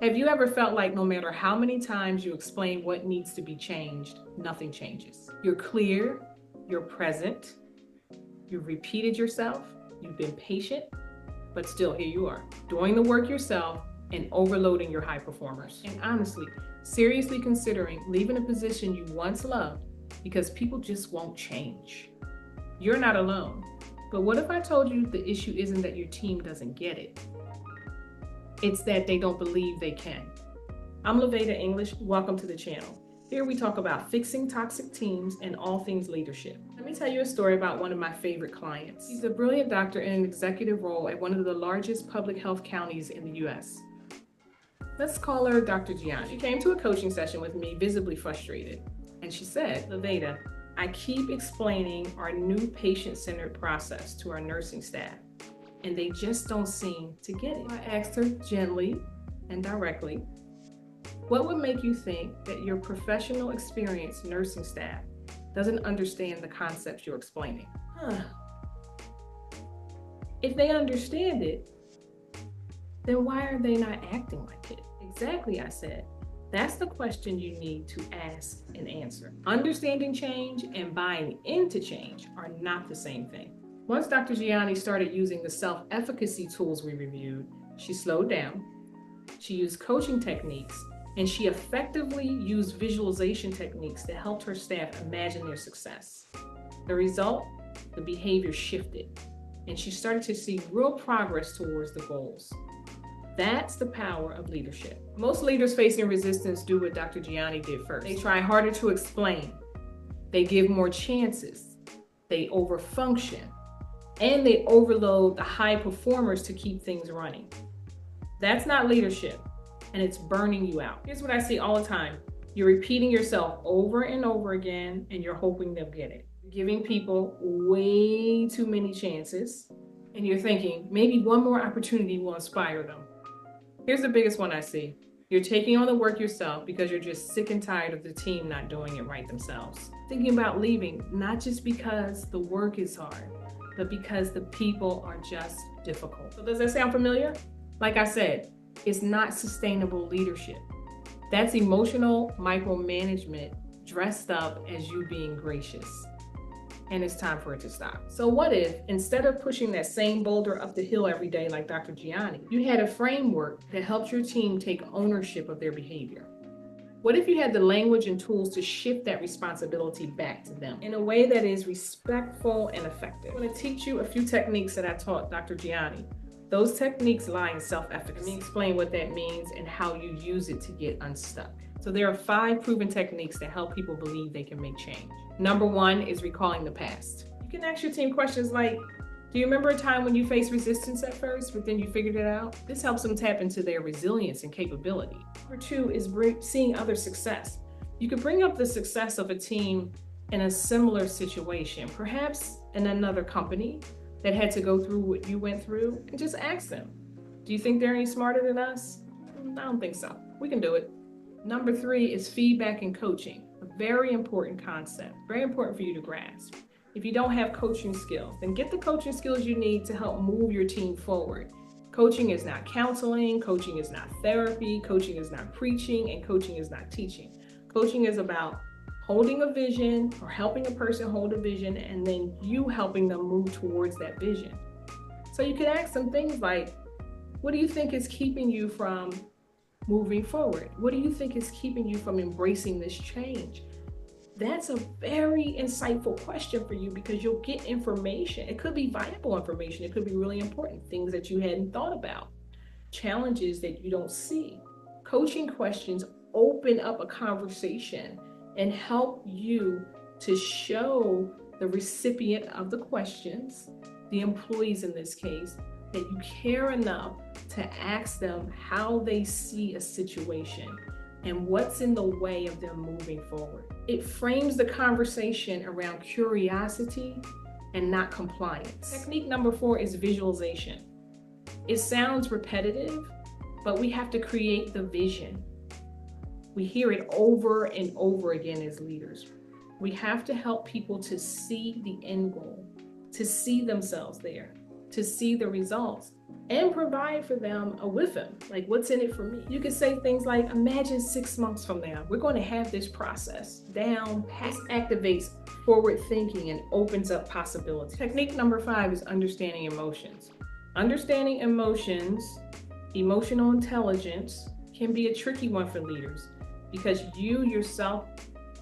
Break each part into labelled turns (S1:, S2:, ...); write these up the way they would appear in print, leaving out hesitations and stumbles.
S1: Have you ever felt like no matter how many times you explain what needs to be changed, nothing changes? You're clear, you're present, you've repeated yourself, you've been patient, but still here you are, doing the work yourself and overloading your high performers. And honestly, seriously considering leaving a position you once loved because people just won't change. You're not alone. But what if I told you the issue isn't that your team doesn't get it? It's that they don't believe they can. I'm LaVada English. Welcome to the channel. Here we talk about fixing toxic teams and all things leadership. Let me tell you a story about one of my favorite clients. He's a brilliant doctor in an executive role at one of the largest public health counties in the US. Let's call her Dr. Gianni. She came to a coaching session with me visibly frustrated. And she said, LaVada, I keep explaining our new patient-centered process to our nursing staff, and they just don't seem to get it. I asked her gently and directly, what would make you think that your professional experienced nursing staff doesn't understand the concepts you're explaining? If they understand it, then why are they not acting like it? Exactly, I said. That's the question you need to ask and answer. Understanding change and buying into change are not the same thing. Once Dr. Gianni started using the self-efficacy tools we reviewed, she slowed down, she used coaching techniques, and she effectively used visualization techniques to help her staff imagine their success. The result, the behavior shifted, and she started to see real progress towards the goals. That's the power of leadership. Most leaders facing resistance do what Dr. Gianni did first. They try harder to explain. They give more chances. They overfunction. And they overload the high performers to keep things running. That's not leadership, and it's burning you out. Here's what I see all the time. You're repeating yourself over and over again, and you're hoping they'll get it. You're giving people way too many chances, and you're thinking maybe one more opportunity will inspire them. Here's the biggest one I see. You're taking on the work yourself because you're just sick and tired of the team not doing it right themselves. Thinking about leaving, not just because the work is hard, but because the people are just difficult. So does that sound familiar? Like I said, it's not sustainable leadership. That's emotional micromanagement dressed up as you being gracious. And it's time for it to stop. So what if, instead of pushing that same boulder up the hill every day like Dr. Gianni, you had a framework that helped your team take ownership of their behavior? What if you had the language and tools to shift that responsibility back to them in a way that is respectful and effective? I'm going to teach you a few techniques that I taught Dr. Gianni. Those techniques lie in self-efficacy. Let me explain what that means and how you use it to get unstuck. So there are 5 proven techniques that help people believe they can make change. Number 1 is recalling the past. You can ask your team questions like, do you remember a time when you faced resistance at first, but then you figured it out? This helps them tap into their resilience and capability. Number 2 is seeing other success. You could bring up the success of a team in a similar situation, perhaps in another company that had to go through what you went through, and just ask them, do you think they're any smarter than us? I don't think so. We can do it. Number 3 is feedback and coaching, a very important concept, very important for you to grasp. If you don't have coaching skills, then get the coaching skills you need to help move your team forward. Coaching is not counseling, coaching is not therapy, coaching is not preaching, and coaching is not teaching. Coaching is about holding a vision or helping a person hold a vision and then you helping them move towards that vision. So you could ask them things like, what do you think is keeping you from moving forward? What do you think is keeping you from embracing this change? That's a very insightful question for you because you'll get information. It could be valuable information. It could be really important, things that you hadn't thought about, challenges that you don't see. Coaching questions open up a conversation and help you to show the recipient of the questions, the employees in this case, that you care enough to ask them how they see a situation and what's in the way of them moving forward. It frames the conversation around curiosity and not compliance. Technique number 4 is visualization. It sounds repetitive, but we have to create the vision. We hear it over and over again as leaders. We have to help people to see the end goal, to see themselves there. to see the results and provide for them a with them, like what's in it for me. You could say things like, imagine 6 months from now, we're going to have this process down. This activates forward thinking and opens up possibilities. Technique number 5 is understanding emotions. Understanding emotions, emotional intelligence, can be a tricky one for leaders because you yourself,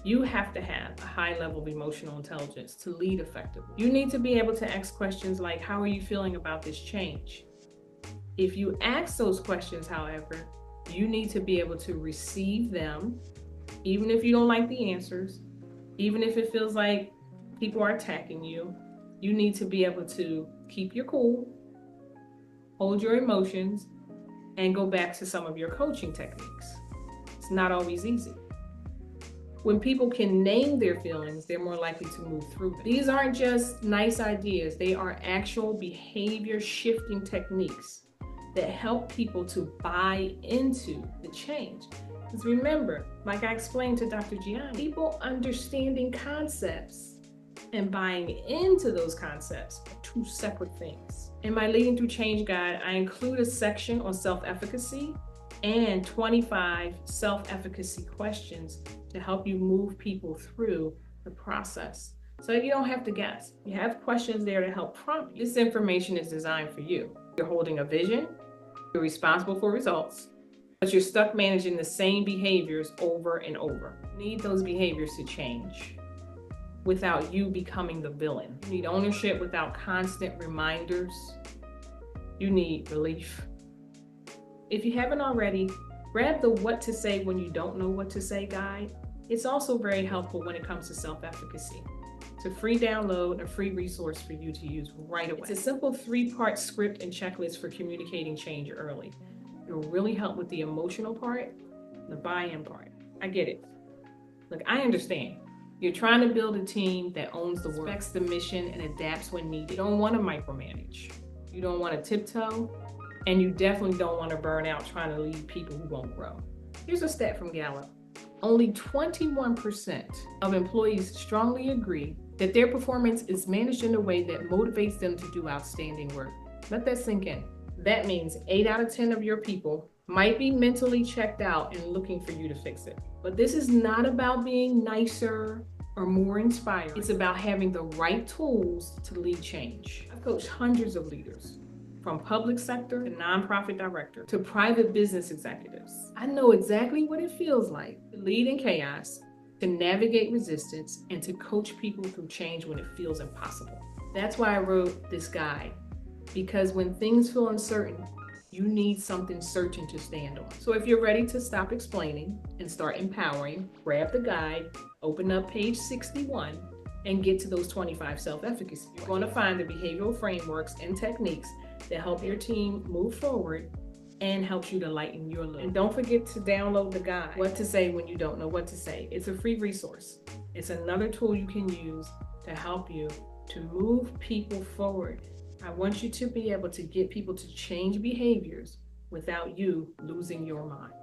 S1: you have to have a high level of emotional intelligence to lead effectively. You need to be able to ask questions like, how are you feeling about this change? If you ask those questions, however, you need to be able to receive them, even if you don't like the answers, even if it feels like people are attacking you. You need to be able to keep your cool, hold your emotions, and go back to some of your coaching techniques. It's not always easy. When people can name their feelings, they're more likely to move through them. These aren't just nice ideas, they are actual behavior shifting techniques that help people to buy into the change. Because remember, like I explained to Dr. Gianni, people understanding concepts and buying into those concepts are two separate things. In my Leading Through Change guide, I include a section on self-efficacy and 25 self-efficacy questions to help you move people through the process so you don't have to guess. You have questions there to help prompt you. This information is designed for you. You're holding a vision, you're responsible for results, but you're stuck managing the same behaviors over and over. You need those behaviors to change without you becoming the villain. You need ownership without constant reminders. You need relief. If you haven't already, grab the What to Say When You Don't Know What to Say guide. It's also very helpful when it comes to self-efficacy. It's a free download, a free resource for you to use right away. It's a simple 3-part script and checklist for communicating change early. It will really help with the emotional part, the buy-in part. I get it. Look, I understand. You're trying to build a team that owns the work, respects the mission, and adapts when needed. You don't want to micromanage. You don't want to tiptoe, and you definitely don't want to burn out trying to lead people who won't grow. Here's a stat from Gallup. Only 21% of employees strongly agree that their performance is managed in a way that motivates them to do outstanding work. Let that sink in. That means 8 out of 10 of your people might be mentally checked out and looking for you to fix it. But this is not about being nicer or more inspired. It's about having the right tools to lead change. I've coached hundreds of leaders, from public sector to nonprofit director to private business executives. I know exactly what it feels like to lead in chaos, to navigate resistance, and to coach people through change when it feels impossible. That's why I wrote this guide, because when things feel uncertain, you need something certain to stand on. So if you're ready to stop explaining and start empowering, grab the guide, open up page 61, and get to those 25 self-efficacy. You're going to find the behavioral frameworks and techniques that help your team move forward and helps you to lighten your load. And don't forget to download the guide, What to Say When You Don't Know What to Say. It's a free resource. It's another tool you can use to help you to move people forward. I want you to be able to get people to change behaviors without you losing your mind.